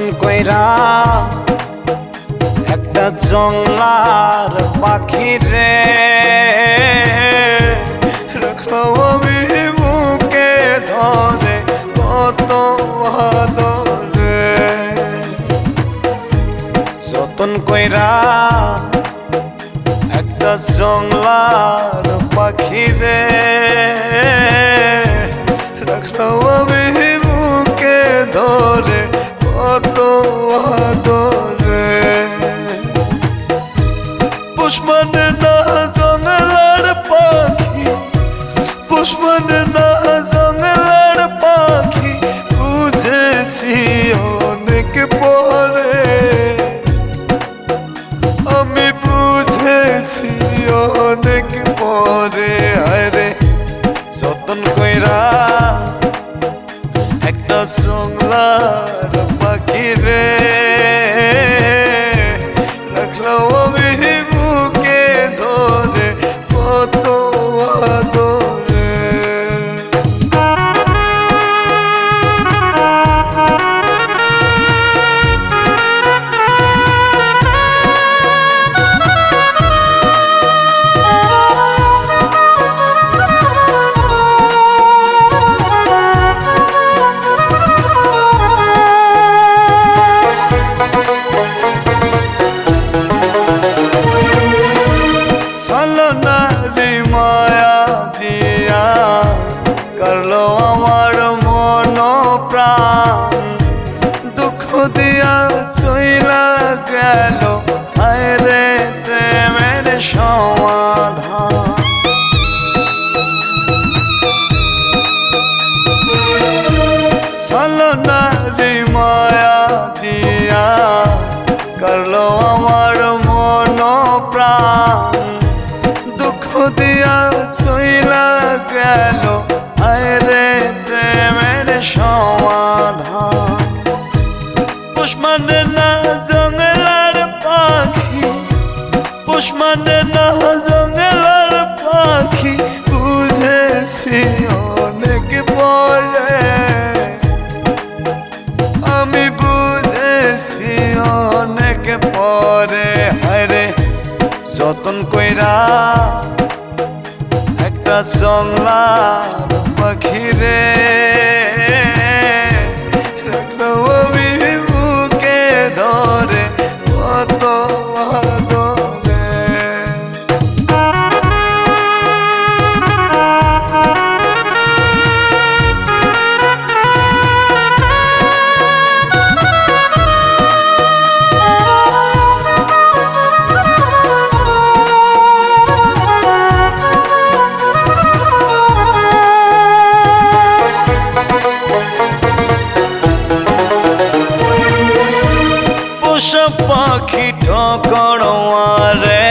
যতন কইরা একটা জংলার পাখি রে রাখলাম আমি বুকে ধরে কত আদরে। যতন কইরা একটা জংলার পাখি রে রাখলাম আমি বুকে ধরে কত আদরে। পোষ মানে না জংলার পাখি, পোষ মানে না জংলার পাখি, বুঝেছি অনেক পরে, আমি বুঝেছি অনেক পরে। আরে যতন কইরা একটা জংলার পাখি রে রাখলাম আমি বুকে ধরে কত আদরে। মায়া দিয়া করলো আমার মন প্রাণ, দুঃখ দিয়া চইলা গেল আরে প্রেমের সমাধান। ছলনারি মায়া দিয়া করলো আমার মন প্রাণ, দুঃখ দিয়া চইলা গেল আরে প্রেমের সমাধান। পোষ মানে না জংলার পাখি, পোষ মানে না জংলার পাখি, বুঝেছি অনেক পরে, আমি বুঝেছি অনেক পরে। হায়রে যতন কইরা একটা জংলার পাখি রে রাখলাম আমি বুকে ধরে কত আদরে। পাখি ঠকড়ে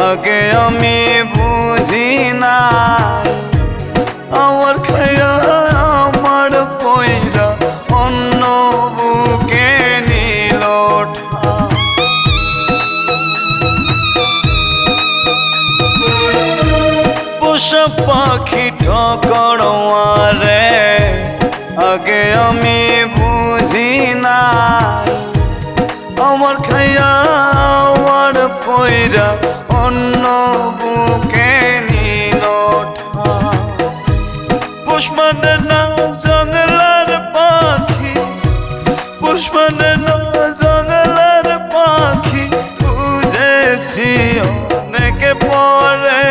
আগে আমি বুঝি নাই, আমার খায়া আমার পয়রা অন্য বুকে নিল ঠাই। পোষা পাখি ঠকড়ে আগে আমি বুঝি নাই, আমার খাইয়া আমার পয়রা অন্য বুকে নিল ঠাই। পোষ মানে না জংলার পাখি, পোষ মানে না জংলার পাখি, বুঝেছি অনেক পরে,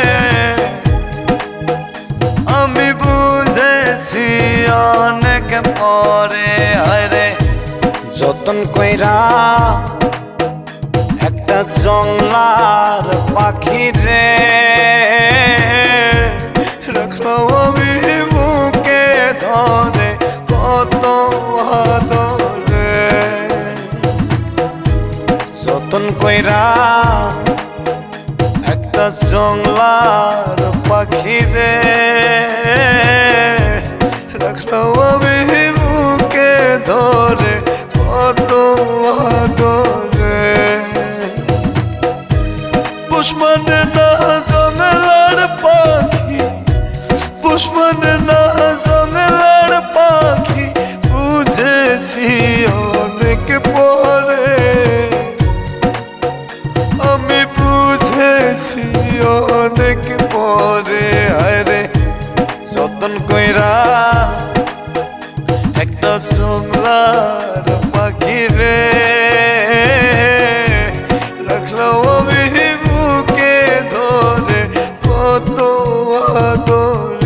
আমি বুঝেছি অনেক পরে। আরে যতন কইরা একটা জংলার পাখি রে রাখলাম আমি বুকে ধরে কত আদরে। যতন কইরা একটা জংলার পাখি রে রাখলাম আমি বুকে ধরে কত আদরে। পোষ মানে না জংলার পাখি, কইরা একটা জংলার পাখি রে রাখলাম আমি বুকে ধরে কত আদরে।